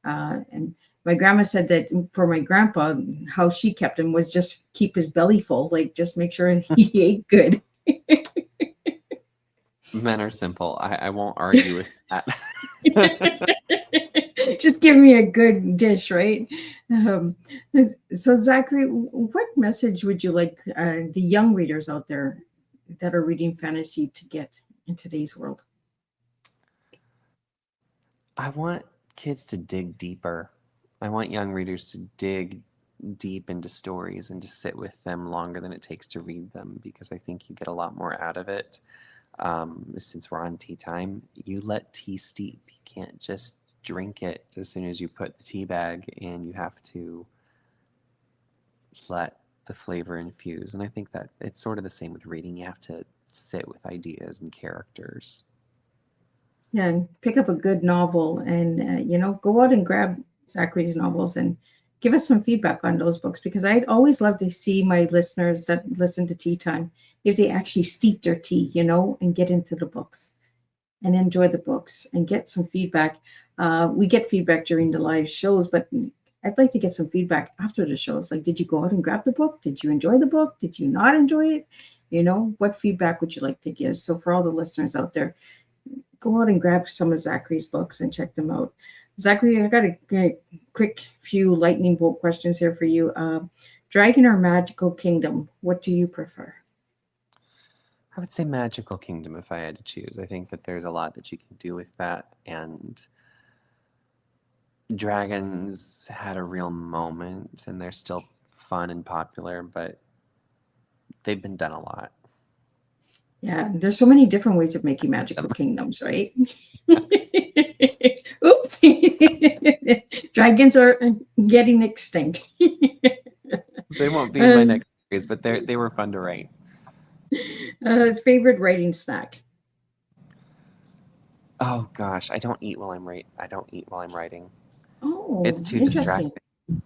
And my grandma said that for my grandpa, how she kept him was just keep his belly full, like just make sure he ate good. Men are simple. I won't argue with that. Just give me a good dish, right? So, Zachary, what message would you like the young readers out there that are reading fantasy to get in today's world? I want kids to dig deeper. I want young readers to dig deep into stories and to sit with them longer than it takes to read them, because I think you get a lot more out of it. Since we're on tea time, you let tea steep. You can't just drink it as soon as you put the tea bag in. You have to let the flavor infuse. And I think that it's sort of the same with reading. You have to sit with ideas and characters. Yeah, and pick up a good novel and, go out and grab Zachary's novels and give us some feedback on those books, because I'd always love to see my listeners that listen to Tea Time, if they actually steep their tea, and get into the books and enjoy the books and get some feedback. We get feedback during the live shows, but I'd like to get some feedback after the shows. Like, did you go out and grab the book? Did you enjoy the book? Did you not enjoy it? What feedback would you like to give? So for all the listeners out there, go out and grab some of Zachary's books and check them out. Zachary, I got a quick few lightning bolt questions here for you. Dragon or Magical Kingdom, what do you prefer? I would say Magical Kingdom if I had to choose. I think that there's a lot that you can do with that, and dragons had a real moment, and they're still fun and popular, but they've been done a lot. Yeah, there's so many different ways of making magical kingdoms, right? Dragons are getting extinct. They won't be in my next series, but they were fun to write. Favorite writing snack? Oh gosh, I don't eat while I'm writing. Oh, It's too interesting. distracting.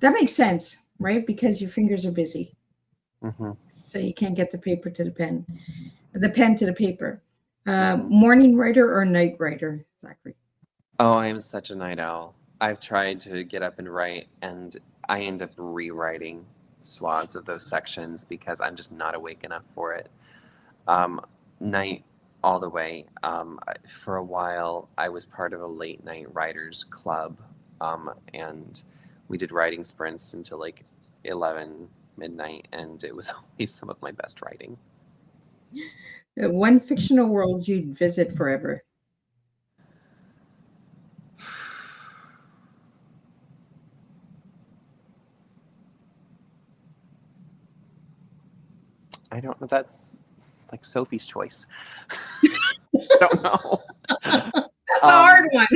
That makes sense, right? Because your fingers are busy, Hmm. so you can't get the paper to the pen to the paper. Hmm. Morning writer or night writer, Zachary? Oh, I am such a night owl. I've tried to get up and write, and I end up rewriting swaths of those sections because I'm just not awake enough for it. Um, Night all the way. For a while, I was part of a late night writers club, and we did writing sprints until like 11 midnight, and it was always some of my best writing. One fictional world you'd visit forever. I don't know. It's like Sophie's choice. I don't know. That's a hard one.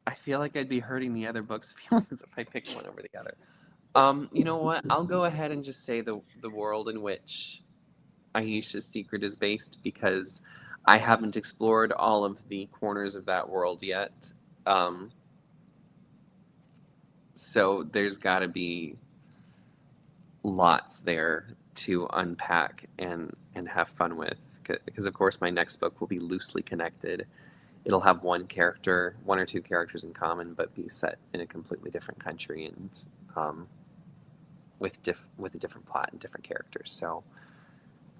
I feel like I'd be hurting the other books' feelings if I picked one over the other. You know what? I'll go ahead and just say the world in which Aisha's secret is based, because I haven't explored all of the corners of that world yet. So there's got to be lots there to unpack and have fun with, because of course my next book will be loosely connected. It'll have one or two characters in common, but be set in a completely different country and with a different plot and different characters. So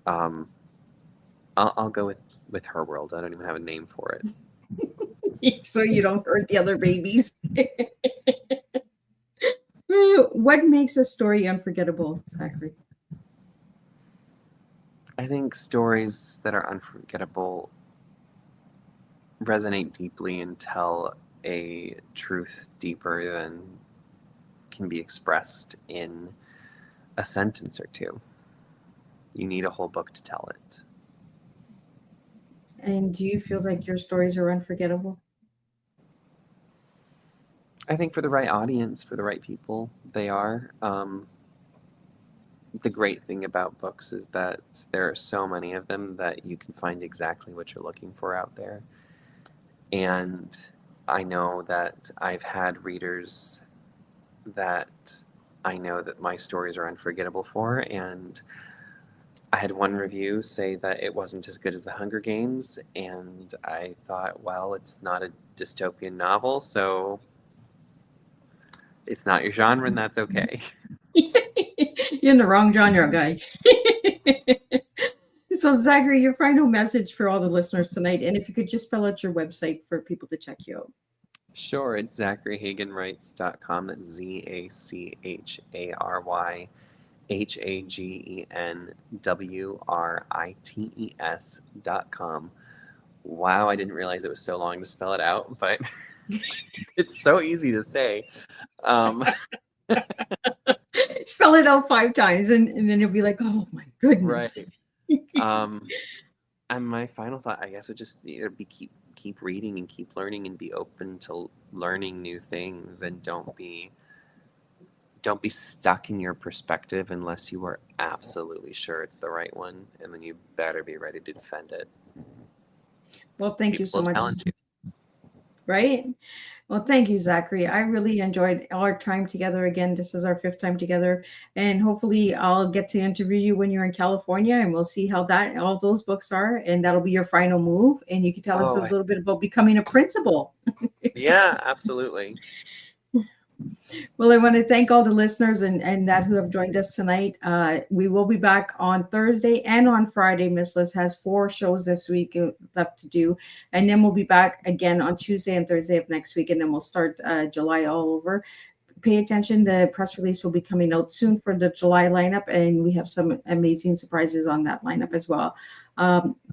I'll go with her world. I don't even have a name for it. So you don't hurt the other babies. What makes a story unforgettable, Zachary? I think stories that are unforgettable resonate deeply and tell a truth deeper than can be expressed in a sentence or two. You need a whole book to tell it. And do you feel like your stories are unforgettable? I think for the right audience, for the right people, they are. The great thing about books is that there are so many of them that you can find exactly what you're looking for out there. And I know that I've had readers that I know that my stories are unforgettable for, and I had one review say that it wasn't as good as The Hunger Games, and I thought, well, it's not a dystopian novel, so it's not your genre, and that's okay. You're in the wrong genre, guy. So, Zachary, your final message for all the listeners tonight, and if you could just spell out your website for people to check you out. Sure, it's ZacharyHagenWrites.com. That's ZacharyHagenWrites.com. Wow, I didn't realize it was so long to spell it out, but it's so easy to say. Spell it out 5 times, and then you'll be like, oh my goodness. Right. And my final thought, I guess, would just be keep reading and keep learning and be open to learning new things, and don't be stuck in your perspective unless you are absolutely sure it's the right one, and then you better be ready to defend it. Well, thank you so People much. challenge you. Right? Well, thank you, Zachary. I really enjoyed our time together again. This is our 5th time together, and hopefully I'll get to interview you when you're in California, and we'll see how all those books are, and that'll be your final move, and you can tell us a little bit about becoming a principal. Yeah, absolutely. Well, I want to thank all the listeners and that who have joined us tonight. We will be back on Thursday and on Friday. Miss Liz has 4 shows this week left to do. And then we'll be back again on Tuesday and Thursday of next week. And then we'll start July all over. Pay attention. The press release will be coming out soon for the July lineup. And we have some amazing surprises on that lineup as well.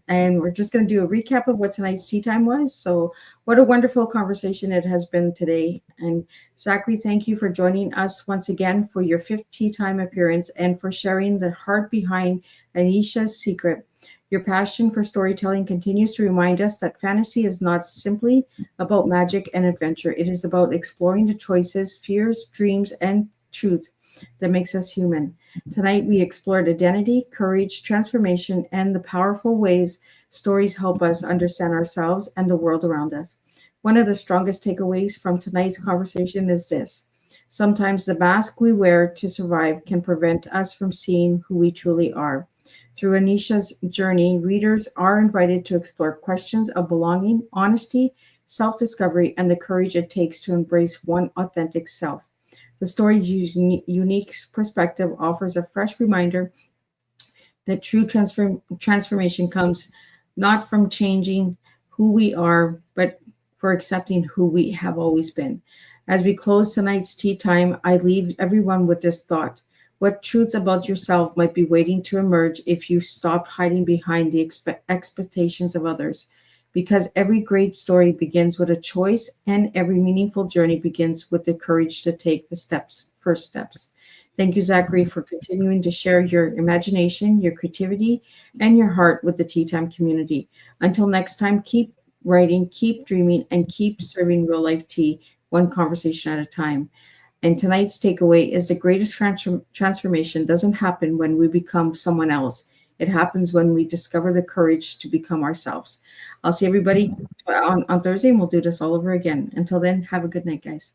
And we're just going to do a recap of what tonight's tea time was. So, what a wonderful conversation it has been today. And Zachary, thank you for joining us once again for your fifth tea time appearance and for sharing the heart behind Aisha's secret. Your passion for storytelling continues to remind us that fantasy is not simply about magic and adventure. It is about exploring the choices, fears, dreams, and truth that makes us human. Tonight, we explored identity, courage, transformation, and the powerful ways stories help us understand ourselves and the world around us. One of the strongest takeaways from tonight's conversation is this: sometimes the mask we wear to survive can prevent us from seeing who we truly are. Through Anisha's journey, readers are invited to explore questions of belonging, honesty, self discovery, and the courage it takes to embrace one authentic self. The story's unique perspective offers a fresh reminder that true transformation comes not from changing who we are, but for accepting who we have always been. As we close tonight's tea time, I leave everyone with this thought: what truths about yourself might be waiting to emerge if you stopped hiding behind the expectations of others? Because every great story begins with a choice, and every meaningful journey begins with the courage to take the first steps. Thank you, Zachary, for continuing to share your imagination, your creativity, and your heart with the Tea Time community. Until next time, keep writing, keep dreaming, and keep serving real life tea, one conversation at a time. And tonight's takeaway is the greatest transformation doesn't happen when we become someone else. It happens when we discover the courage to become ourselves. I'll see everybody on Thursday, and we'll do this all over again. Until then, have a good night, guys.